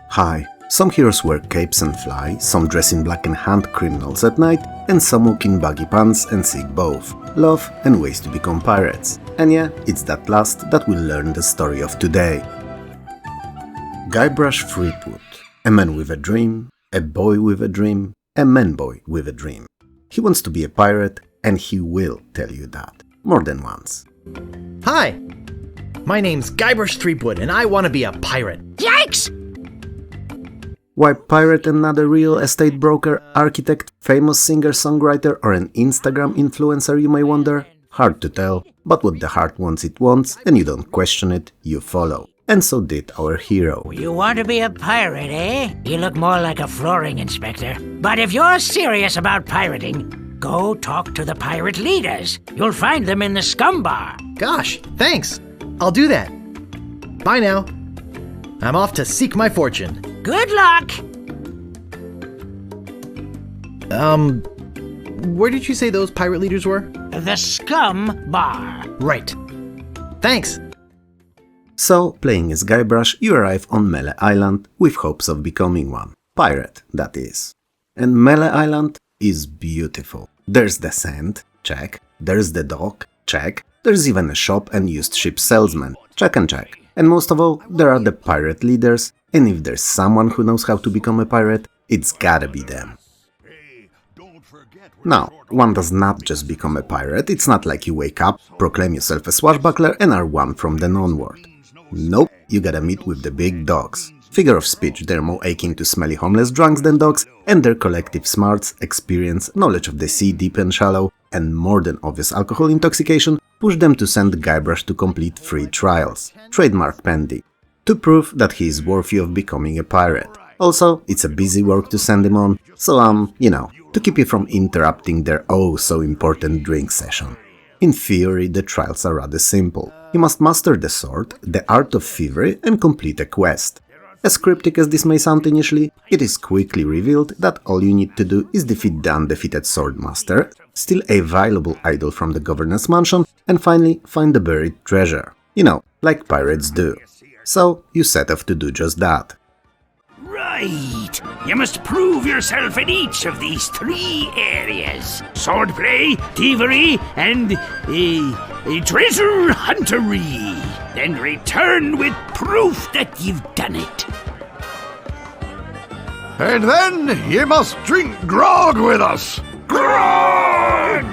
Hi. Some heroes wear capes and fly, some dress in black and hunt criminals at night, and some walk in baggy pants and seek both love and ways to become pirates. And yeah, it's that last that we'll learn the story of today. Guybrush Threepwood. A man with a dream, a boy with a dream, a man-boy with a dream. He wants to be a pirate, and he will tell you that more than once. Hi! My name's Guybrush Threepwood, and I want to be a pirate. Yikes! Why pirate and not a real estate broker, architect, famous singer-songwriter or an Instagram influencer, you may wonder? Hard to tell, but what the heart wants it wants, and you don't question it, you follow. And so did our hero. You want to be a pirate, eh? You look more like a flooring inspector. But if you're serious about pirating, go talk to the pirate leaders. You'll find them in the scum bar. Gosh, thanks! I'll do that. Bye now. I'm off to seek my fortune. Good luck! Where did you say those pirate leaders were? The scum bar. Right. Thanks! So, playing as Guybrush, you arrive on Melee Island with hopes of becoming one. Pirate, that is. And Melee Island is beautiful. There's the sand, check. There's the dock, check. There's even a shop and used ship salesman, check and check. And most of all, there are the pirate leaders, and if there's someone who knows how to become a pirate, it's gotta be them. Now, one does not just become a pirate, it's not like you wake up, proclaim yourself a swashbuckler and are one from then onward. Nope, you gotta meet with the big dogs. Figure of speech, they're more akin to smelly homeless drunks than dogs, and their collective smarts, experience, knowledge of the sea deep and shallow, and more than obvious alcohol intoxication push them to send Guybrush to complete 3 trials, trademark pending, to prove that he is worthy of becoming a pirate. Also, it's a busy work to send him on, so to keep you from interrupting their oh-so-important drink session. In theory, the trials are rather simple. You must master the sword, the art of thievery, and complete a quest. As cryptic as this may sound initially, it is quickly revealed that all you need to do is defeat the undefeated swordmaster, steal a valuable idol from the governor's mansion, and finally find the buried treasure. Like pirates do. So, you set off to do just that. Right! You must prove yourself in each of these 3 areas. Swordplay, thievery, and treasure huntery. Then return with proof that you've done it. And then ye must drink grog with us. Grog!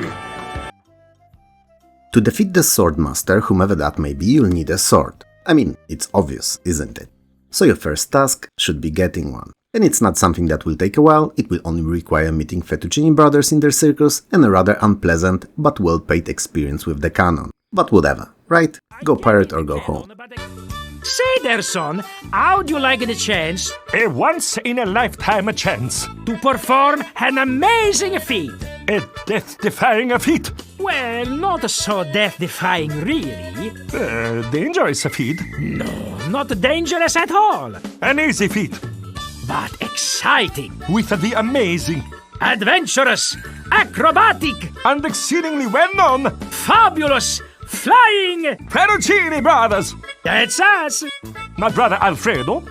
To defeat the swordmaster, whomever that may be, you'll need a sword. I mean, it's obvious, isn't it? So your first task should be getting one. And it's not something that will take a while, it will only require meeting Fettuccine brothers in their circus and a rather unpleasant but well-paid experience with the cannon. But whatever, right? Go pirate or go home. Say there, son, how'd you like the chance A once-in-a-lifetime chance. to perform an amazing feat? A death-defying feat. Well, not so death-defying, really. Dangerous feat. No, not dangerous at all, An easy feat. but exciting, With the amazing adventurous, acrobatic, and exceedingly well-known fabulous, flying. Fettuccine brothers. That's us, My brother Alfredo.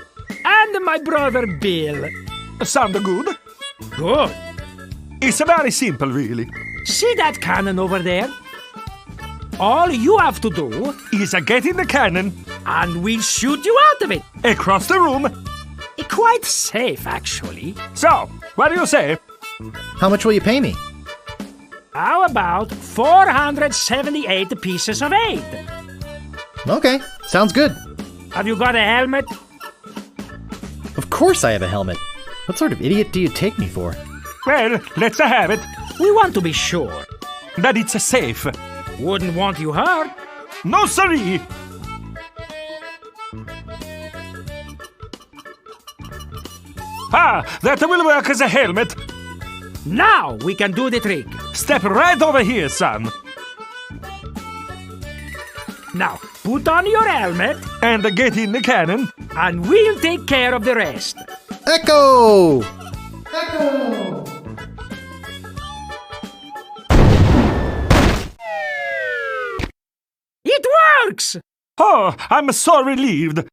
and my brother Bill. Sound good? Good. It's very simple, really. See that cannon over there? All you have to do, Is get in the cannon, and we'll shoot you out of it. across the room. Quite safe, actually. So, what do you say? How much will you pay me? How about 478 pieces of 8? Okay, sounds good. Have you got a helmet? Of course I have a helmet. What sort of idiot do you take me for? Well, let's have it. We want to be sure. That it's safe. Wouldn't want you hurt. No, siree. That will work as a helmet. Now we can do the trick. Step right over here, son. Now, put on your helmet, And get in the cannon. and we'll take care of the rest. Echo! It works! Oh, I'm so relieved.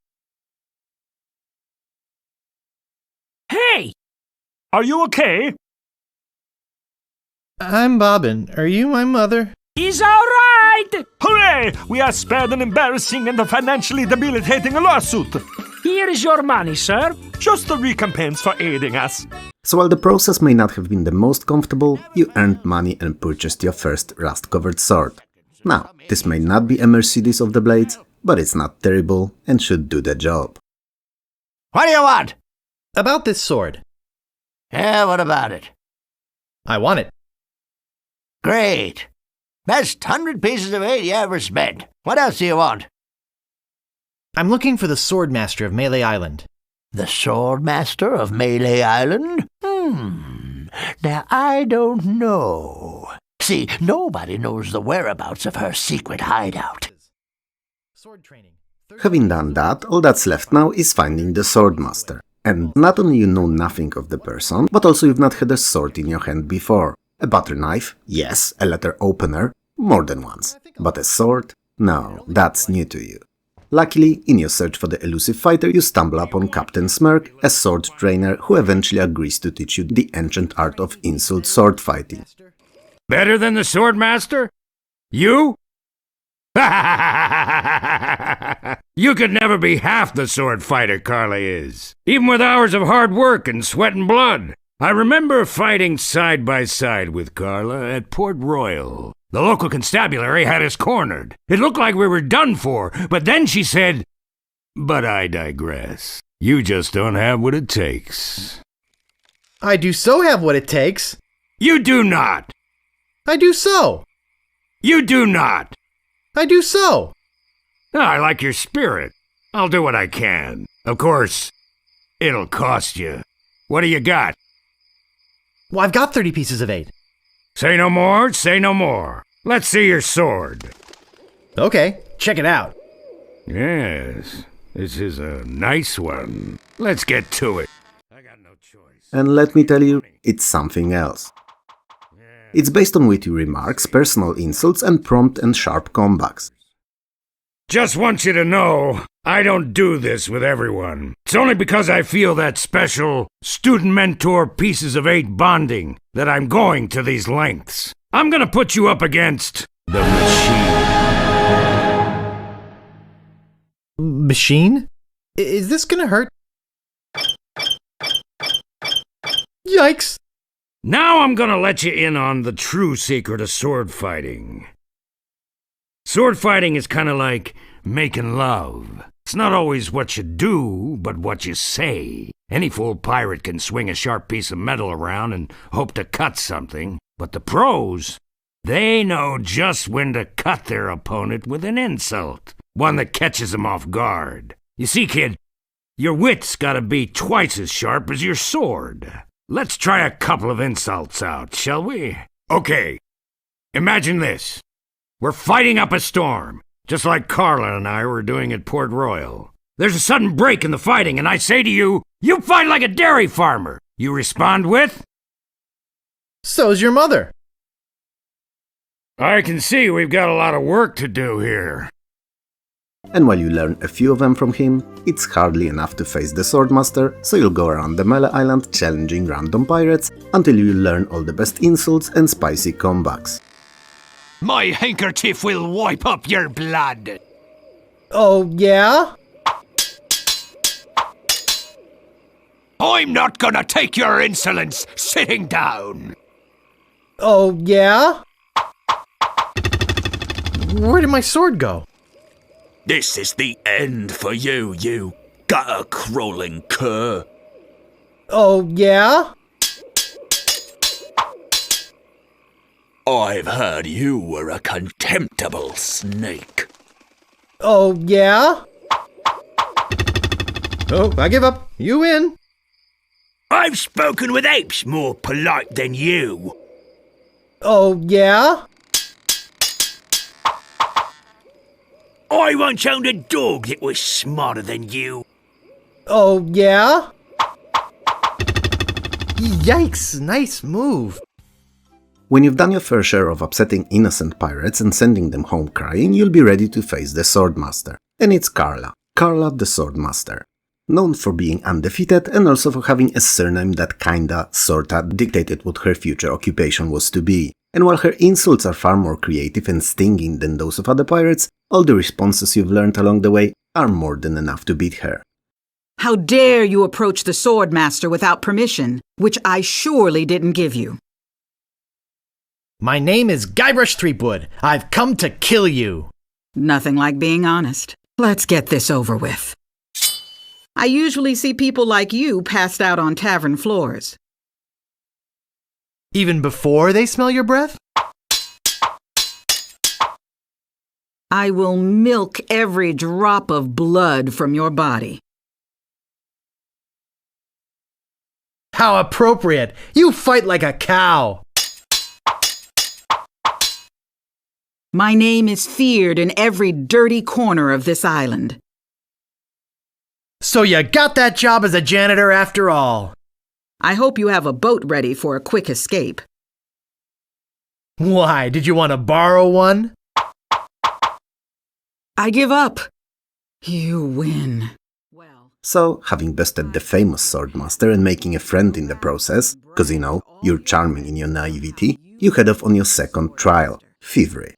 Are you okay? I'm Bobbin. Are you my mother? He's all right! Hooray! We are spared an embarrassing and financially debilitating lawsuit. Here is your money, sir. Just a recompense for aiding us. So while the process may not have been the most comfortable, you earned money and purchased your first rust-covered sword. Now, this may not be a Mercedes of the blades, but it's not terrible and should do the job. What do you want? About this sword. Yeah, what about it? I want it. Great. Best 100 pieces of 8 you ever spent. What else do you want? I'm looking for the sword master of Melee Island. The sword master of Melee Island? Now I don't know. See, nobody knows the whereabouts of her secret hideout. Sword training. Having done that, all that's left now is finding the sword master. And not only you know nothing of the person, but also you've not had a sword in your hand before. A butter knife, yes, a letter opener, more than once. But a sword? No, that's new to you. Luckily, in your search for the elusive fighter, you stumble upon Captain Smirk, a sword trainer who eventually agrees to teach you the ancient art of insult sword fighting. Better than the sword master? You? You could never be half the sword fighter Carla is, even with hours of hard work and sweat and blood. I remember fighting side by side with Carla at Port Royal. The local constabulary had us cornered. It looked like we were done for, but then she said, "But I digress. You just don't have what it takes." I do so have what it takes. You do not. I do so. You do not. I do so. I like your spirit. I'll do what I can. Of course, it'll cost you. What do you got? Well, I've got 30 pieces of 8. Say no more, say no more. Let's see your sword. Okay, check it out. Yes, this is a nice one. Let's get to it. I got no choice. And let me tell you, it's something else. It's based on witty remarks, personal insults, and prompt and sharp comebacks. Just want you to know, I don't do this with everyone. It's only because I feel that special student-mentor pieces of 8 bonding that I'm going to these lengths. I'm gonna put you up against the machine. Machine? Is this gonna hurt? Yikes! Now I'm gonna let you in on the true secret of sword fighting. Sword fighting is kinda like making love. It's not always what you do, but what you say. Any fool pirate can swing a sharp piece of metal around and hope to cut something. But the pros, they know just when to cut their opponent with an insult. One that catches them off guard. You see, kid, your wit's gotta be twice as sharp as your sword. Let's try a couple of insults out, shall we? Okay, imagine this. We're fighting up a storm, just like Carla and I were doing at Port Royal. There's a sudden break in the fighting, and I say to you, "You fight like a dairy farmer." You respond with, So's your mother. "I can see we've got a lot of work to do here." And while you learn a few of them from him, it's hardly enough to face the Swordmaster, so you'll go around the Melee Island challenging random pirates until you learn all the best insults and spicy comebacks. My handkerchief will wipe up your blood. Oh, yeah? I'm not gonna take your insolence sitting down. Oh, yeah? Where did my sword go? This is the end for you, you gutter-crawling cur. Oh, yeah? I've heard you were a contemptible snake. Oh, yeah? Oh, I give up. You win. I've spoken with apes more polite than you. Oh, yeah? I once owned a dog that was smarter than you. Oh, yeah? Yikes, nice move. When you've done your fair share of upsetting innocent pirates and sending them home crying, you'll be ready to face the Swordmaster. And it's Carla. Carla the Swordmaster. known for being undefeated and also for having a surname that kinda, sorta, dictated what her future occupation was to be. And while her insults are far more creative and stinging than those of other pirates, all the responses you've learned along the way are more than enough to beat her. How dare you approach the Swordmaster without permission, which I surely didn't give you. My name is Guybrush Threepwood. I've come to kill you. Nothing like being honest. Let's get this over with. I usually see people like you passed out on tavern floors. Even before they smell your breath? I will milk every drop of blood from your body. How appropriate! You fight like a cow! My name is feared in every dirty corner of this island. So you got that job as a janitor after all. I hope you have a boat ready for a quick escape. Why, did you want to borrow one? I give up. You win. So, having bested the famous Swordmaster and making a friend in the process, cause you know, you're charming in your naivety, you head off on your second trial, thievery.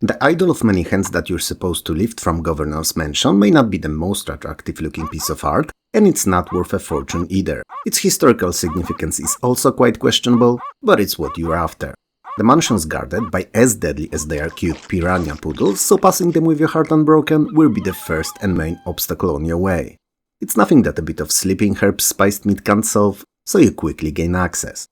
The idol of many hands that you're supposed to lift from Governor's mansion may not be the most attractive looking piece of art, and it's not worth a fortune either. Its historical significance is also quite questionable, but it's what you're after. The mansion's guarded by as deadly as they are cute piranha poodles, so passing them with your heart unbroken will be the first and main obstacle on your way. It's nothing that a bit of sleeping herbs spiced meat can't solve, so you quickly gain access.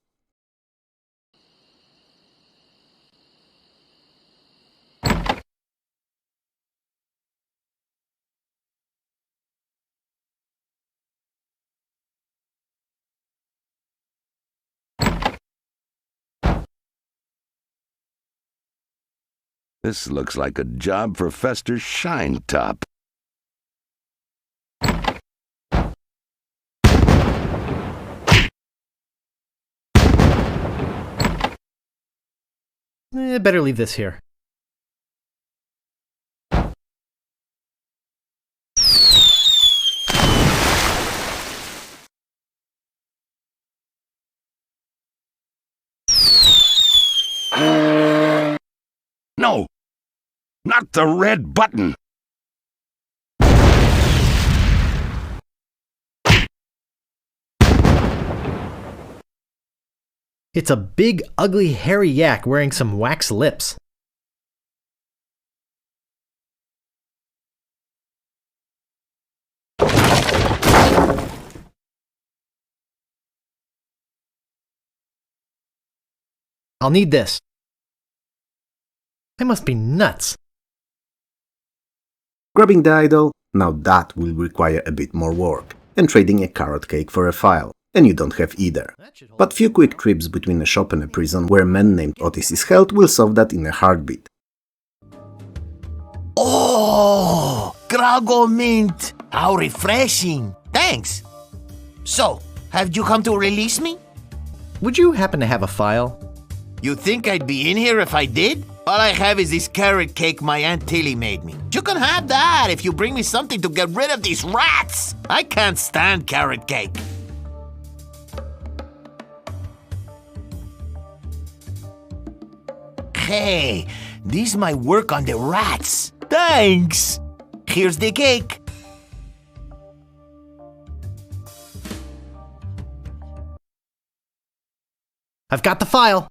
This looks like a job for Fester Shinetop. Better leave this here. No! Not the red button! It's a big, ugly, hairy yak wearing some wax lips. I'll need this. I must be nuts. Grabbing the idol, now that will require a bit more work, and trading a carrot cake for a file, and you don't have either. But few quick trips between a shop and a prison where a man named Otis is held will solve that in a heartbeat. Oh, Grago Mint! How refreshing! Thanks! So, have you come to release me? Would you happen to have a file? You think I'd be in here if I did? All I have is this carrot cake my Aunt Tilly made me. You can have that if you bring me something to get rid of these rats! I can't stand carrot cake. Hey, this might work on the rats. Thanks! Here's the cake. I've got the file.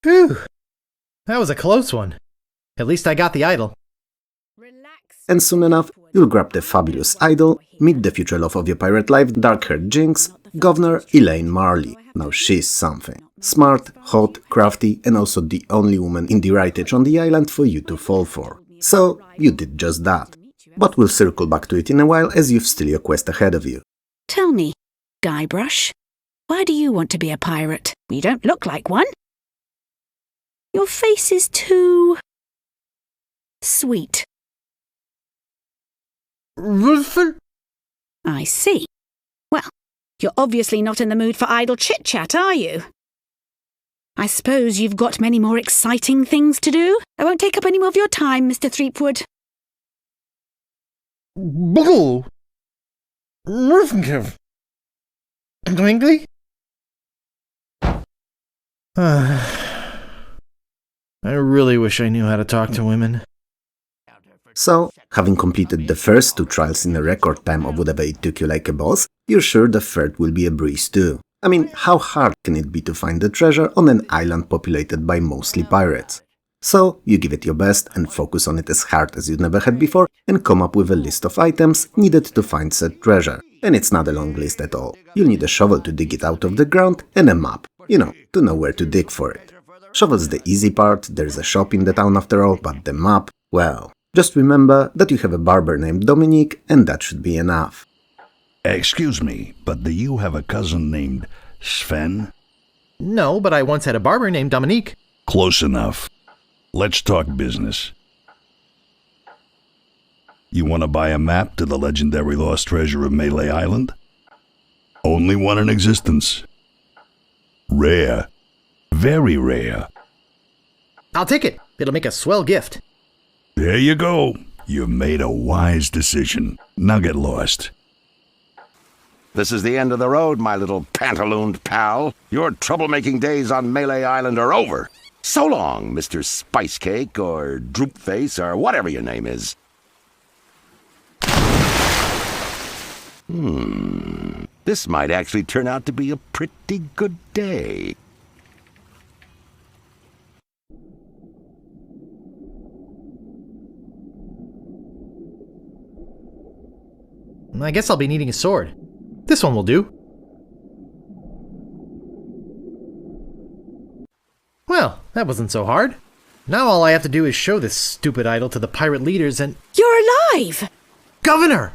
Whew. That was a close one. At least I got the idol. And soon enough, you'll grab the fabulous idol, meet the future love of your pirate life, dark-haired Jinx, Governor Elaine Marley. Now she's something. Smart, hot, crafty, and also the only woman in the right age on the island for you to fall for. So, you did just that. But we'll circle back to it in a while as you've still your quest ahead of you. Tell me, Guybrush, why do you want to be a pirate? You don't look like one. Your face is too sweet. Ruther? I see. Well, you're obviously not in the mood for idle chit-chat, are you? I suppose you've got many more exciting things to do? I won't take up any more of your time, Mr. Threepwood. Bull! Ruther! Twinkley? I really wish I knew how to talk to women. So, having completed the first 2 trials in a record time of whatever it took you like a boss, you're sure the third will be a breeze too. I mean, how hard can it be to find the treasure on an island populated by mostly pirates? So, you give it your best and focus on it as hard as you never had before and come up with a list of items needed to find said treasure. And it's not a long list at all. You'll need a shovel to dig it out of the ground and a map, to know where to dig for it. Shovel's the easy part, there's a shop in the town after all, but the map, well, just remember that you have a barber named Dominique and that should be enough. Excuse me, but do you have a cousin named Sven? No, but I once had a barber named Dominique. Close enough. Let's talk business. You want to buy a map to the legendary lost treasure of Melee Island? Only one in existence. Rare. Very rare. I'll take it. It'll make a swell gift. There you go. You've made a wise decision. Now get lost. This is the end of the road, my little pantalooned pal. Your troublemaking days on Melee Island are over. So long, Mr. Spicecake or Droopface or whatever your name is. This might actually turn out to be a pretty good day. I guess I'll be needing a sword. This one will do. Well, that wasn't so hard. Now all I have to do is show this stupid idol to the pirate leaders and— You're alive! Governor!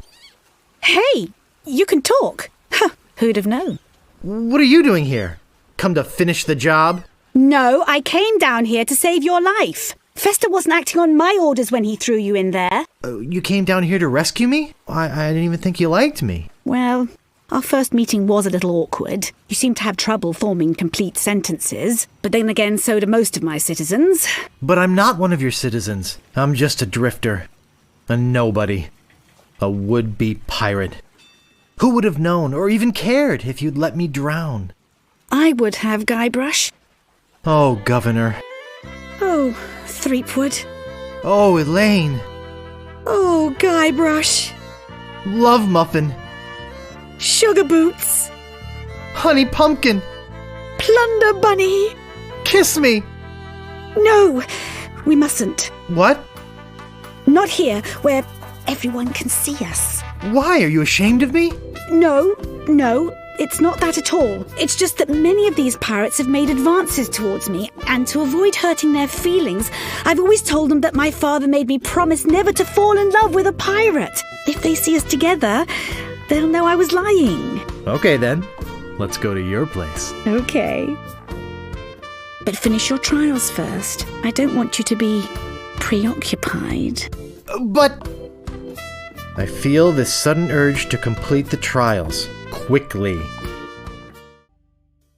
Hey, you can talk. Huh, who'd have known? What are you doing here? Come to finish the job? No, I came down here to save your life. Fester wasn't acting on my orders when he threw you in there. You came down here to rescue me? I didn't even think you liked me. Well, our first meeting was a little awkward. You seem to have trouble forming complete sentences. But then again, so do most of my citizens. But I'm not one of your citizens. I'm just a drifter. A nobody. A would-be pirate. Who would have known or even cared if you'd let me drown? I would have, Guybrush. Oh, Governor. Oh, Threepwood. Oh, Elaine. Oh, Guybrush. Love Muffin. Sugar Boots. Honey Pumpkin. Plunder Bunny. Kiss me. No, we mustn't. What? Not here, where everyone can see us. Why? Are you ashamed of me? No, it's not that at all. It's just that many of these pirates have made advances towards me, and to avoid hurting their feelings, I've always told them that my father made me promise never to fall in love with a pirate. If they see us together, they'll know I was lying. Okay then, let's go to your place. Okay. But finish your trials first. I don't want you to be preoccupied. But I feel this sudden urge to complete the trials. Quickly.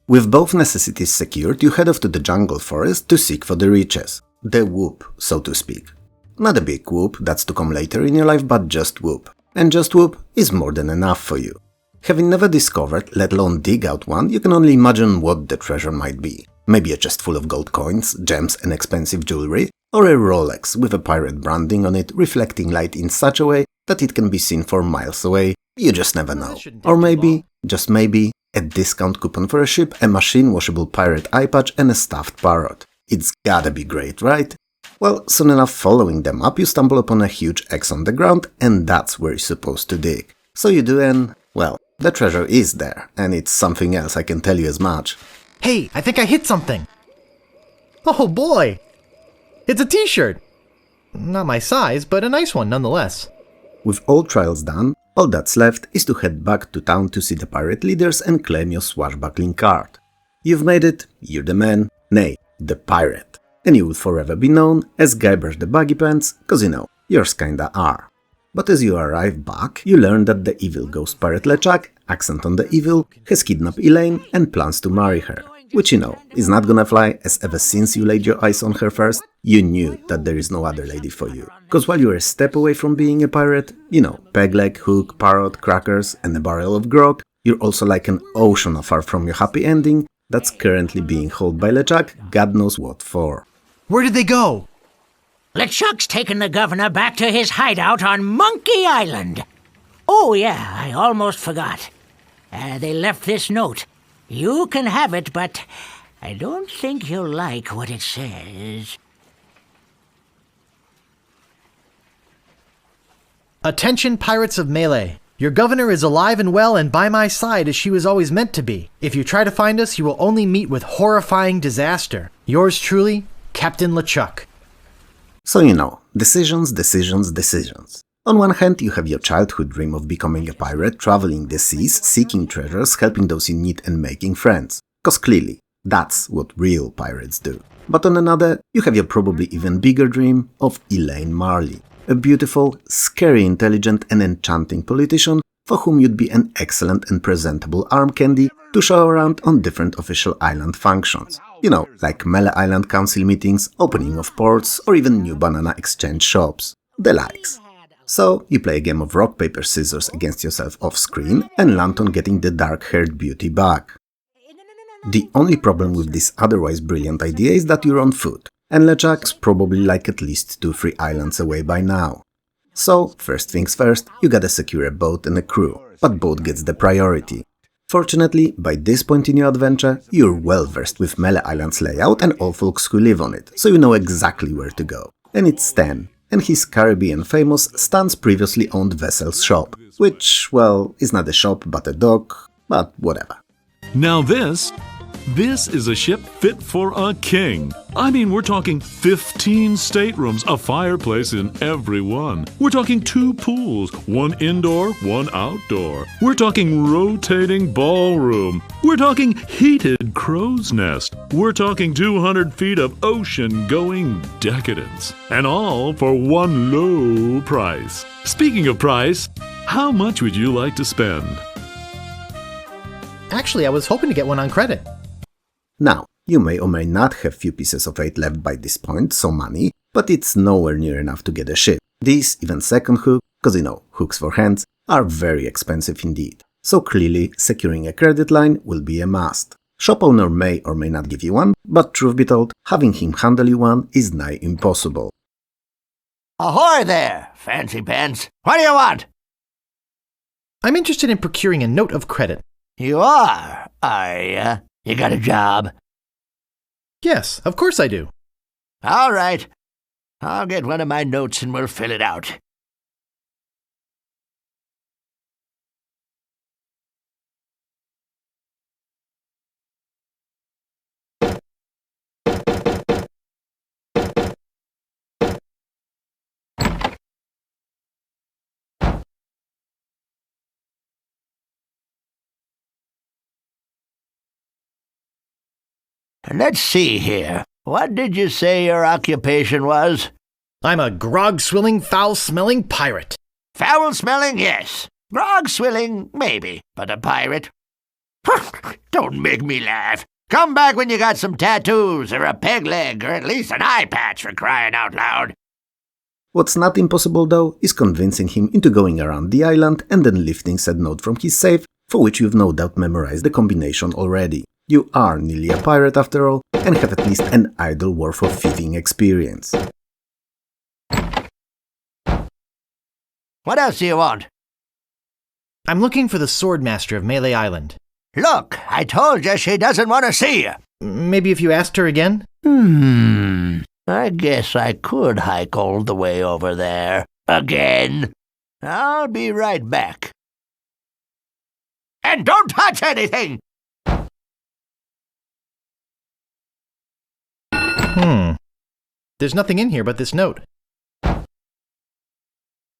With both necessities secured, you head off to the jungle forest to seek for the riches. The whoop, so to speak. Not a big whoop, that's to come later in your life, but just whoop. And just whoop is more than enough for you. Having never discovered, let alone dig out one, you can only imagine what the treasure might be. Maybe a chest full of gold coins, gems and expensive jewelry, or a Rolex with a pirate branding on it reflecting light in such a way that it can be seen for miles away. You just never know. Or maybe, just maybe, a discount coupon for a ship, a machine-washable pirate eye patch and a stuffed parrot. It's gotta be great, right? Well, soon enough following them up, you stumble upon a huge X on the ground, and that's where you're supposed to dig. So you do, and, well, the treasure is there, and it's something else, I can tell you as much. Hey, I think I hit something! Oh boy! It's a t-shirt! Not my size, but a nice one nonetheless. With all trials done, all that's left is to head back to town to see the pirate leaders and claim your swashbuckling card. You've made it, you're the man, nay, the pirate. And you will forever be known as Guybrush the Buggy Pants, cause you know, yours kinda are. But as you arrive back, you learn that the evil ghost pirate LeChuck, accent on the evil, has kidnapped Elaine and plans to marry her. Which you know, is not gonna fly, as ever since you laid your eyes on her first, you knew that there is no other lady for you. Cause while you're a step away from being a pirate, you know, peg leg, hook, parrot, crackers and a barrel of grog, you're also like an ocean afar from your happy ending that's currently being held by LeChuck, God knows what for. Where did they go? LeChuck's taken the governor back to his hideout on Monkey Island. Oh yeah, I almost forgot. They left this note. You can have it, but I don't think you'll like what it says. Attention, pirates of Melee. Your governor is alive and well and by my side as she was always meant to be. If you try to find us, you will only meet with horrifying disaster. Yours truly, Captain LeChuck. So you know, decisions. On one hand, you have your childhood dream of becoming a pirate, traveling the seas, seeking treasures, helping those in need and making friends. Cause clearly, that's what real pirates do. But on another, you have your probably even bigger dream of Elaine Marley, a beautiful, scary, intelligent and enchanting politician for whom you'd be an excellent and presentable arm candy to show around on different official island functions. You know, like Melee Island Council meetings, opening of ports, or even new banana exchange shops. The likes. So, you play a game of rock, paper, scissors against yourself off-screen and land on getting the dark-haired beauty back. The only problem with this otherwise brilliant idea is that you're on foot, and LeChuck's probably like at least 2-3 islands away by now. So, first things first, you gotta secure a boat and a crew, but boat gets the priority. Fortunately, by this point in your adventure, you're well versed with Melee Island's layout and all folks who live on it, so you know exactly where to go. And it's Stan, and his Caribbean famous Stan's previously owned vessel's shop, which, well, is not a shop but a dock, but whatever. Now this is a ship fit for a king. I mean, we're talking 15 staterooms, a fireplace in every one. We're talking 2 pools, 1 indoor, 1 outdoor. We're talking rotating ballroom. We're talking heated crow's nest. We're talking 200 feet of ocean-going decadence. And all for one low price. Speaking of price, how much would you like to spend? Actually, I was hoping to get one on credit. Now, you may or may not have few pieces of 8 left by this point, so money, but it's nowhere near enough to get a ship. These, even second hook, cause you know, hooks for hands, are very expensive indeed. So clearly, securing a credit line will be a must. Shop owner may or may not give you one, but truth be told, having him handle you one is nigh impossible. Ahoy there, fancy pants. What do you want? I'm interested in procuring a note of credit. You are ya? You got a job? Yes, of course I do. All right. I'll get one of my notes and we'll fill it out. Let's see here. What did you say your occupation was? I'm a grog-swilling, foul-smelling pirate. Foul-smelling, yes. Grog-swilling, maybe. But a pirate? Don't make me laugh. Come back when you got some tattoos, or a peg leg, or at least an eye patch for crying out loud. What's not impossible though, is convincing him into going around the island and then lifting said note from his safe, for which you've no doubt memorized the combination already. You are nearly a pirate after all, and have at least an idle worth of thieving experience. What else do you want? I'm looking for the Swordmaster of Melee Island. Look, I told you she doesn't want to see you. Maybe if you asked her again? I guess I could hike all the way over there. Again. I'll be right back. And don't touch anything! There's nothing in here but this note.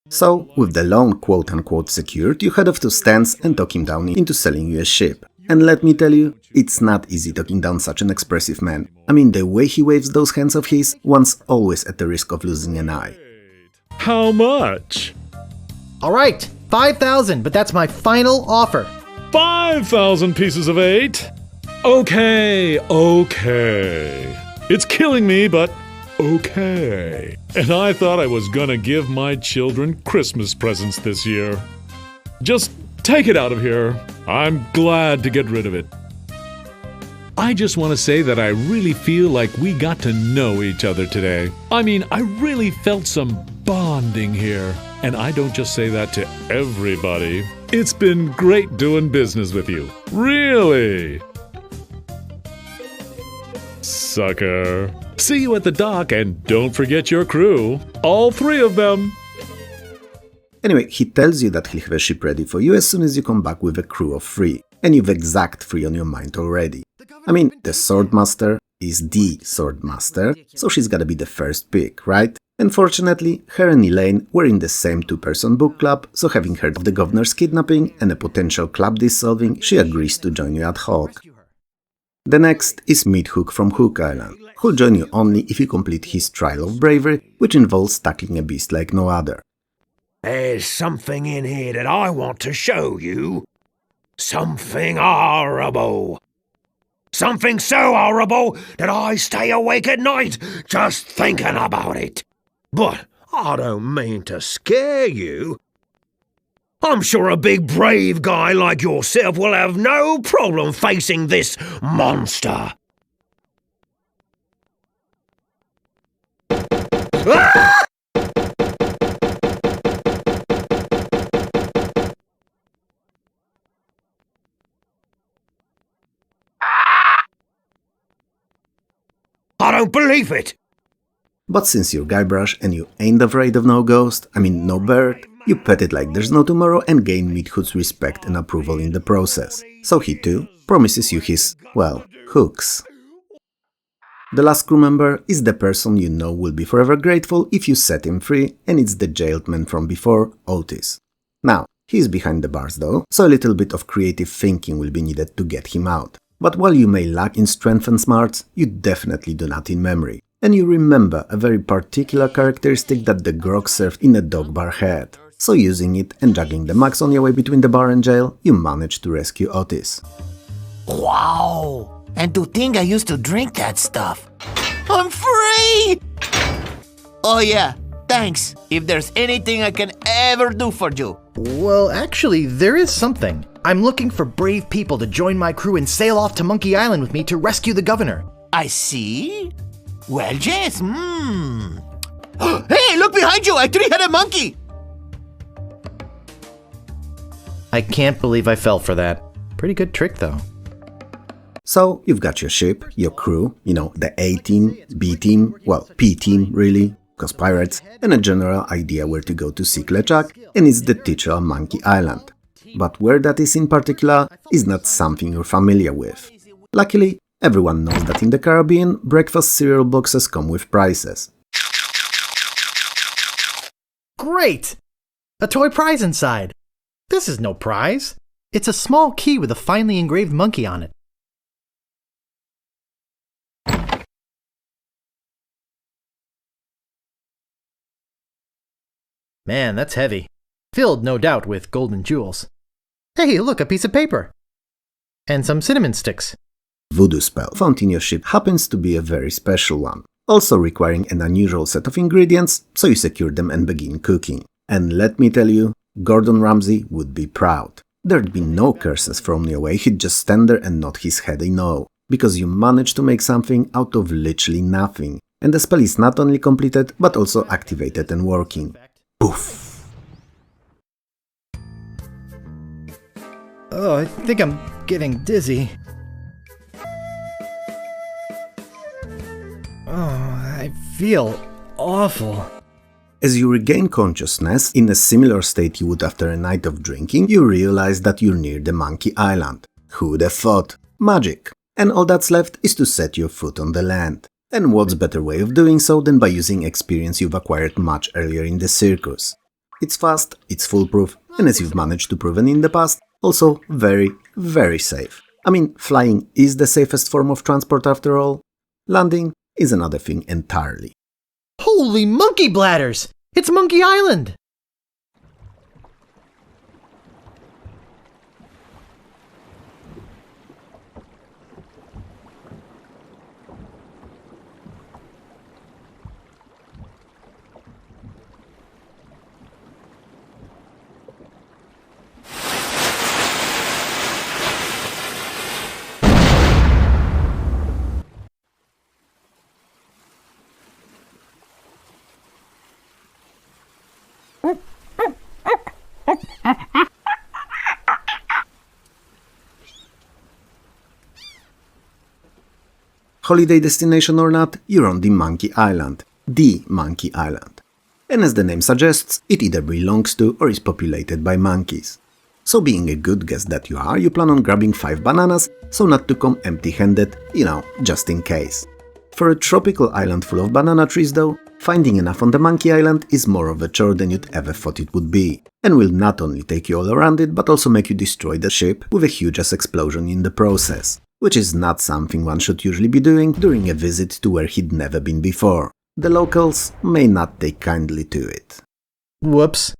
So, with the loan quote-unquote secured, you head off to Stan's and talk him down into selling you a ship. And let me tell you, it's not easy talking down such an expressive man. I mean, the way he waves those hands of his, one's always at the risk of losing an eye. How much? Alright, 5,000, but that's my final offer. 5,000 pieces of 8? Okay. It's killing me, but okay. And I thought I was gonna give my children Christmas presents this year. Just take it out of here. I'm glad to get rid of it. I just want to say that I really feel like we got to know each other today. I mean, I really felt some bonding here. And I don't just say that to everybody. It's been great doing business with you. Really. Sucker. See you at the dock, and don't forget your crew. All 3 of them. Anyway, he tells you that he'll have a ship ready for you as soon as you come back with a crew of 3, and you've exact 3 on your mind already. I mean, the Swordmaster is the Swordmaster, so she's gotta be the first pick, right? Unfortunately, her and Elaine were in the same 2-person book club, so having heard of the governor's kidnapping and a potential club dissolving, she agrees to join you ad hoc. The next is Meat Hook from Hook Island, who'll join you only if you complete his Trial of Bravery, which involves tackling a beast like no other. There's something in here that I want to show you. Something horrible. Something so horrible that I stay awake at night just thinking about it. But I don't mean to scare you. I'm sure a big brave guy like yourself will have no problem facing this monster. Ah! I don't believe it! But since you're Guybrush and you ain't afraid of no ghost, no bird, you pet it like there's no tomorrow and gain Meat Hook's respect and approval in the process. So he too promises you his, well, hooks. The last crew member is the person you know will be forever grateful if you set him free, and it's the jailed man from before, Otis. Now, he's behind the bars though, so a little bit of creative thinking will be needed to get him out. But while you may lack in strength and smarts, you definitely do not in memory. And you remember a very particular characteristic that the grog served in a dog bar had. So using it and juggling the max on your way between the bar and jail, you managed to rescue Otis. Wow! And to think I used to drink that stuff. I'm free! Oh yeah, thanks. If there's anything I can ever do for you. Well, actually, there is something. I'm looking for brave people to join my crew and sail off to Monkey Island with me to rescue the governor. I see. Well, yes, Hey, look behind you! A 3-headed monkey! I can't believe I fell for that. Pretty good trick, though. So, you've got your ship, your crew, the A-team, B-team, well, P-team, really, because pirates, and a general idea where to go to seek LeChuck, and it's the titular Monkey Island. But where that is in particular is not something you're familiar with. Luckily, everyone knows that in the Caribbean, breakfast cereal boxes come with prizes. Great! A toy prize inside. This is no prize. It's a small key with a finely engraved monkey on it. Man, that's heavy. Filled, no doubt, with golden jewels. Hey, look, a piece of paper. And some cinnamon sticks. Voodoo spell found in your ship happens to be a very special one, also requiring an unusual set of ingredients, so you secure them and begin cooking. And let me tell you, Gordon Ramsay would be proud. There'd be no curses thrown your way, he'd just stand there and nod his head a no, because you managed to make something out of literally nothing, and the spell is not only completed, but also activated and working. Poof! Oh, I think I'm getting dizzy. Oh, I feel awful. As you regain consciousness, in a similar state you would after a night of drinking, you realize that you're near the Monkey Island. Who'd have thought? Magic. And all that's left is to set your foot on the land. And what's better way of doing so than by using experience you've acquired much earlier in the circus. It's fast, it's foolproof, and as you've managed to prove in the past, also very, very safe. Flying is the safest form of transport after all. Landing is another thing entirely. Holy monkey bladders! It's Monkey Island! Holiday destination or not, you're on the Monkey Island. The Monkey Island. And as the name suggests, it either belongs to or is populated by monkeys. So being a good guest that you are, you plan on grabbing 5 bananas, so not to come empty-handed, just in case. For a tropical island full of banana trees though, finding enough on the Monkey Island is more of a chore than you'd ever thought it would be, and will not only take you all around it, but also make you destroy the ship with a huge-ass explosion in the process, which is not something one should usually be doing during a visit to where he'd never been before. The locals may not take kindly to it. Whoops.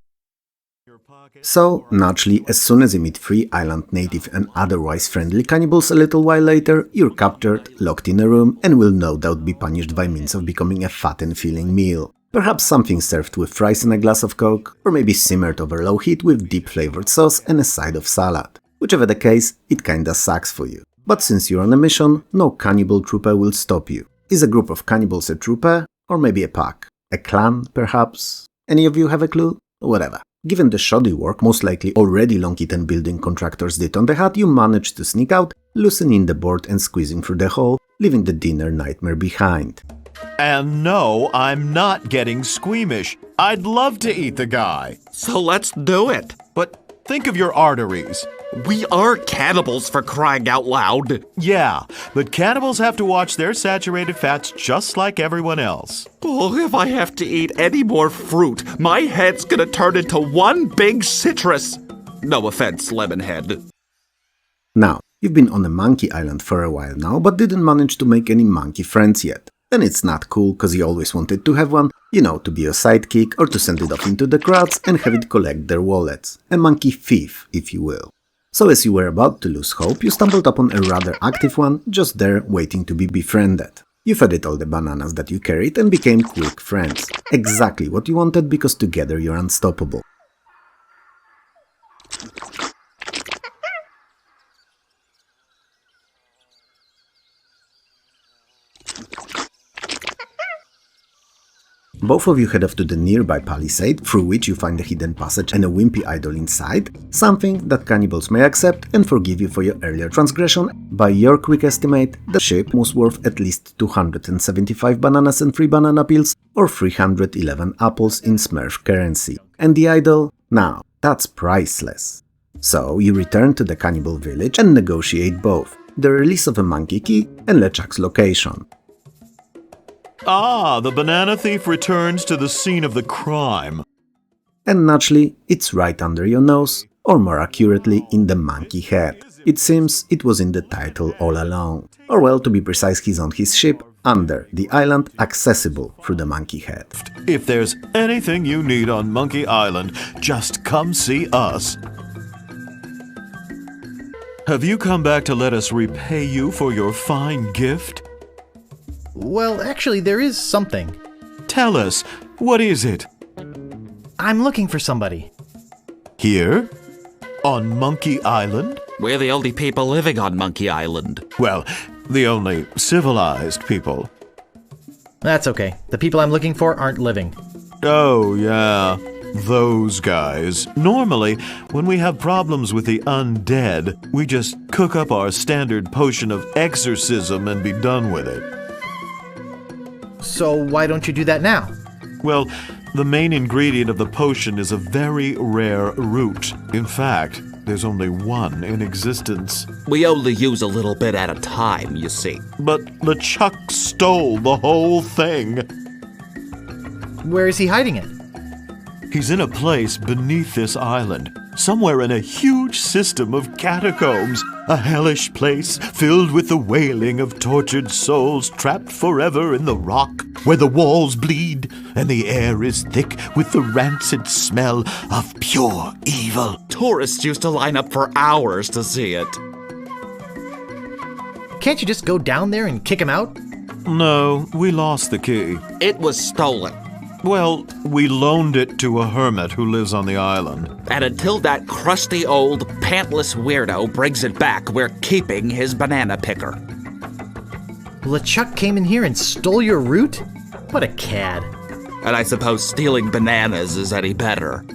So, naturally, as soon as you meet 3 island native and otherwise friendly cannibals a little while later, you're captured, locked in a room, and will no doubt be punished by means of becoming a fat and filling meal. Perhaps something served with fries and a glass of coke, or maybe simmered over low heat with deep flavored sauce and a side of salad. Whichever the case, it kinda sucks for you. But since you're on a mission, no cannibal trooper will stop you. Is a group of cannibals a trooper? Or maybe a pack? A clan, perhaps? Any of you have a clue? Whatever. Given the shoddy work most likely already long-eaten building contractors did on the hut, you managed to sneak out, loosening the board and squeezing through the hole, leaving the dinner nightmare behind. And no, I'm not getting squeamish. I'd love to eat the guy. So let's do it. But think of your arteries. We are cannibals, for crying out loud. Yeah, but cannibals have to watch their saturated fats just like everyone else. Oh, if I have to eat any more fruit, my head's gonna turn into one big citrus. No offense, Lemonhead. Now, you've been on a monkey island for a while now, but didn't manage to make any monkey friends yet. And it's not cool, cause you always wanted to have one, to be a sidekick or to send it off into the crowds and have it collect their wallets. A monkey thief, if you will. So as you were about to lose hope, you stumbled upon a rather active one, just there waiting to be befriended. You fed it all the bananas that you carried and became quick friends. Exactly what you wanted, because together you're unstoppable. Both of you head off to the nearby palisade, through which you find a hidden passage and a wimpy idol inside, something that cannibals may accept and forgive you for your earlier transgression. By your quick estimate, the ship was worth at least 275 bananas and 3 banana peels, or 311 apples in Smurf currency. And the idol? Now, that's priceless. So you return to the cannibal village and negotiate both the release of a monkey key and LeChuck's location. Ah, the banana thief returns to the scene of the crime. And naturally, it's right under your nose, or more accurately, in the monkey head. It seems it was in the title all along. Or well, to be precise, he's on his ship, under the island, accessible through the monkey head. If there's anything you need on Monkey Island, just come see us. Have you come back to let us repay you for your fine gift? Well, actually, there is something. Tell us, what is it? I'm looking for somebody. Here? On Monkey Island? We're the only people living on Monkey Island. Well, the only civilized people. That's okay. The people I'm looking for aren't living. Oh, yeah. Those guys. Normally, when we have problems with the undead, we just cook up our standard potion of exorcism and be done with it. So why don't you do that now? Well, the main ingredient of the potion is a very rare root. In fact, there's only one in existence. We only use a little bit at a time, you see. But LeChuck stole the whole thing. Where is he hiding it? He's in a place beneath this island, somewhere in a huge system of catacombs. A hellish place filled with the wailing of tortured souls trapped forever in the rock, where the walls bleed and the air is thick with the rancid smell of pure evil. Tourists used to line up for hours to see it. Can't you just go down there and kick him out? No, we lost the key. It was stolen. Well, we loaned it to a hermit who lives on the island. And until that crusty old, pantless weirdo brings it back, we're keeping his banana picker. LeChuck came in here and stole your root? What a cad. And I suppose stealing bananas is any better.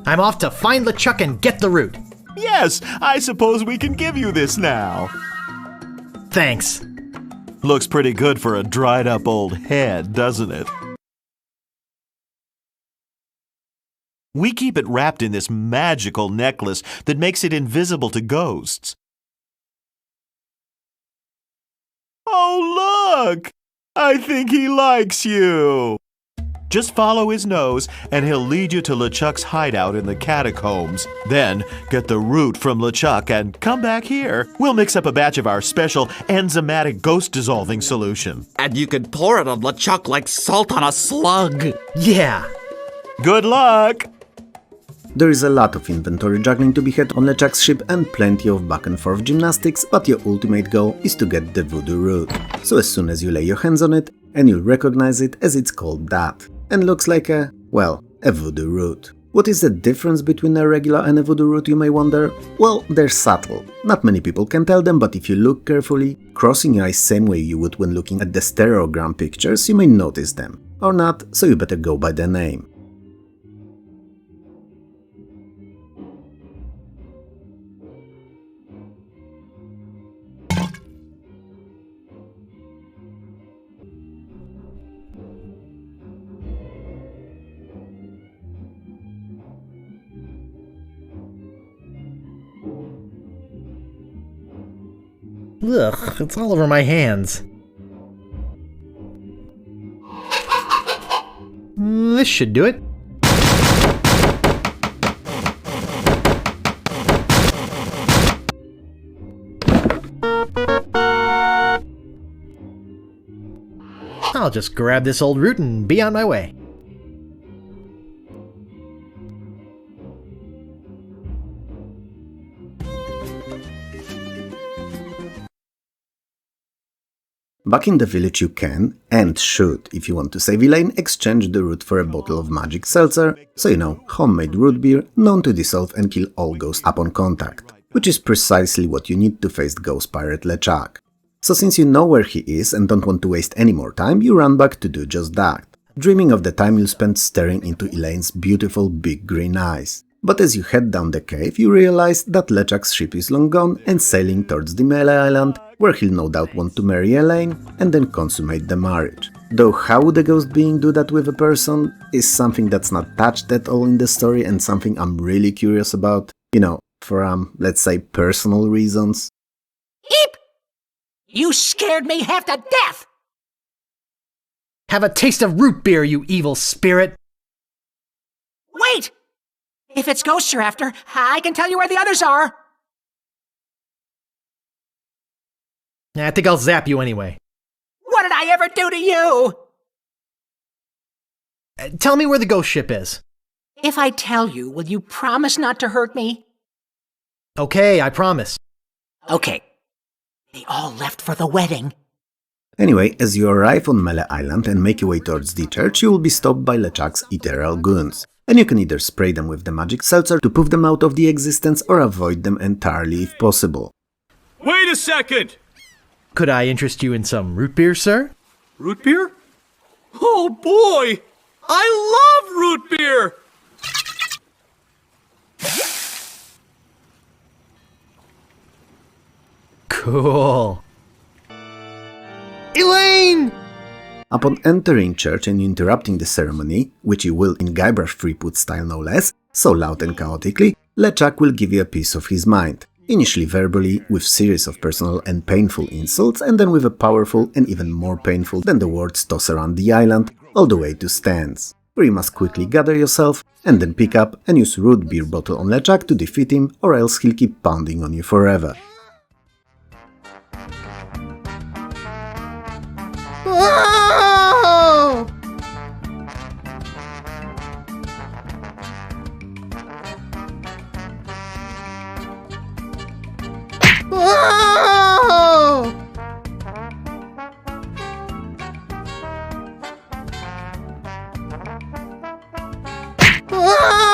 I'm off to find LeChuck and get the root. Yes, I suppose we can give you this now. Thanks. Looks pretty good for a dried up old head, doesn't it? We keep it wrapped in this magical necklace that makes it invisible to ghosts. Oh, look! I think he likes you! Just follow his nose, and he'll lead you to LeChuck's hideout in the catacombs. Then, get the root from LeChuck and come back here. We'll mix up a batch of our special enzymatic ghost-dissolving solution. And you can pour it on LeChuck like salt on a slug. Yeah! Good luck! There is a lot of inventory juggling to be had on LeChuck's ship and plenty of back and forth gymnastics, but your ultimate goal is to get the voodoo root. So as soon as you lay your hands on it, and you'll recognize it as it's called that, and looks like a voodoo root. What is the difference between a regular and a voodoo root, you may wonder? Well, they're subtle. Not many people can tell them, but if you look carefully, crossing your eyes same way you would when looking at the stereogram pictures, you may notice them. Or not, so you better go by the name. Ugh, it's all over my hands. This should do it. I'll just grab this old root and be on my way. Back in the village you can, and should, if you want to save Elaine, exchange the root for a bottle of magic seltzer, so you know, homemade root beer, known to dissolve and kill all ghosts upon contact, which is precisely what you need to face ghost pirate LeChuck. So since you know where he is and don't want to waste any more time, you run back to do just that, dreaming of the time you'll spend staring into Elaine's beautiful big green eyes. But as you head down the cave, you realize that LeChuck's ship is long gone and sailing towards the Melee Island, where he'll no doubt want to marry Elaine and then consummate the marriage. Though how would a ghost being do that with a person is something that's not touched at all in the story and something I'm really curious about, you know, for let's say personal reasons. Eep! You scared me half to death! Have a taste of root beer, you evil spirit! Wait! If it's ghosts you're after, I can tell you where the others are! I think I'll zap you anyway. What did I ever do to you? Tell me where the ghost ship is. If I tell you, will you promise not to hurt me? Okay, I promise. Okay. They all left for the wedding. Anyway, as you arrive on Melee Island and make your way towards the church, you will be stopped by LeChuck's ethereal goons. And you can either spray them with the magic seltzer to poof them out of the existence or avoid them entirely if possible. Wait a second! Could I interest you in some root beer, sir? Root beer? Oh boy! I love root beer! Cool. Elaine! Upon entering church and interrupting the ceremony, which you will in Guybrush Threepwood style no less, so loud and chaotically, LeChuck will give you a piece of his mind. Initially verbally, with series of personal and painful insults, and then with a powerful and even more painful than the words toss around the island, all the way to stands, where you must quickly gather yourself and then pick up and use root beer bottle on LeChuck to defeat him, or else he'll keep pounding on you forever. Whoa! Whoa! Whoa!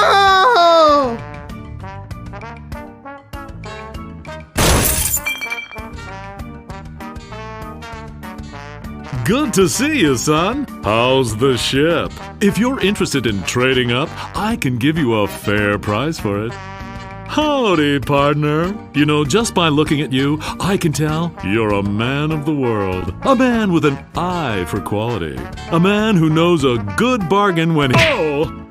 Good to see you, son. How's the ship? If you're interested in trading up, I can give you a fair price for it. Howdy, partner. You know, just by looking at you, I can tell you're a man of the world. A man with an eye for quality. A man who knows a good bargain when he... Oh!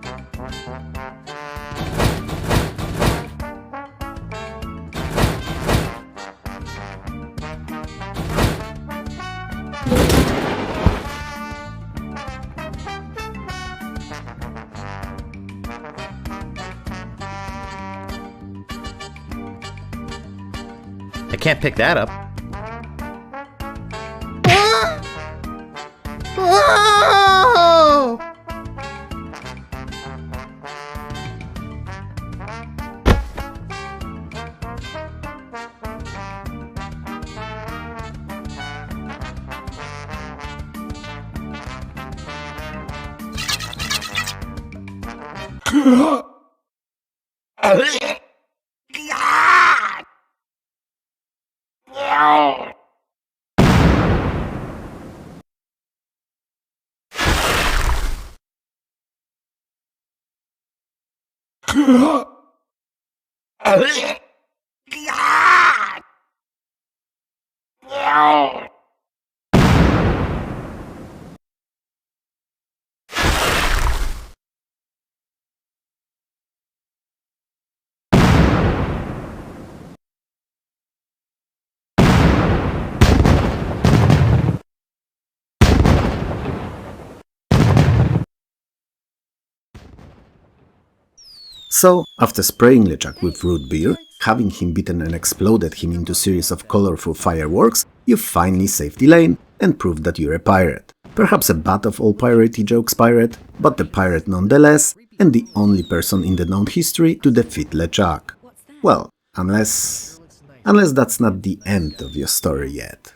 I can't pick that up. So, after spraying LeChuck with root beer, having him beaten and exploded him into a series of colorful fireworks, you finally saved Elaine and proved that you're a pirate. Perhaps a butt of all piratey jokes pirate, but a pirate nonetheless, and the only person in the known history to defeat LeChuck. Well, unless that's not the end of your story yet.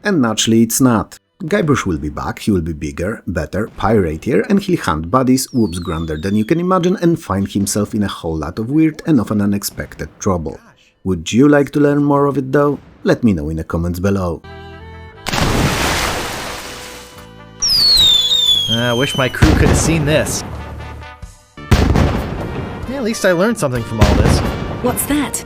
And naturally it's not. Guybrush will be back, he will be bigger, better, piratier, and he'll hunt buddies whoops grander than you can imagine and find himself in a whole lot of weird and often unexpected trouble. Would you like to learn more of it though? Let me know in the comments below. I wish my crew could have seen this. Yeah, at least I learned something from all this. What's that?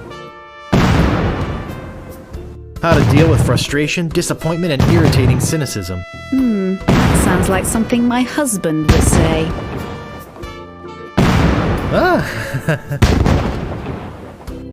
How to deal with frustration, disappointment, and irritating cynicism. That sounds like something my husband would say. Ah!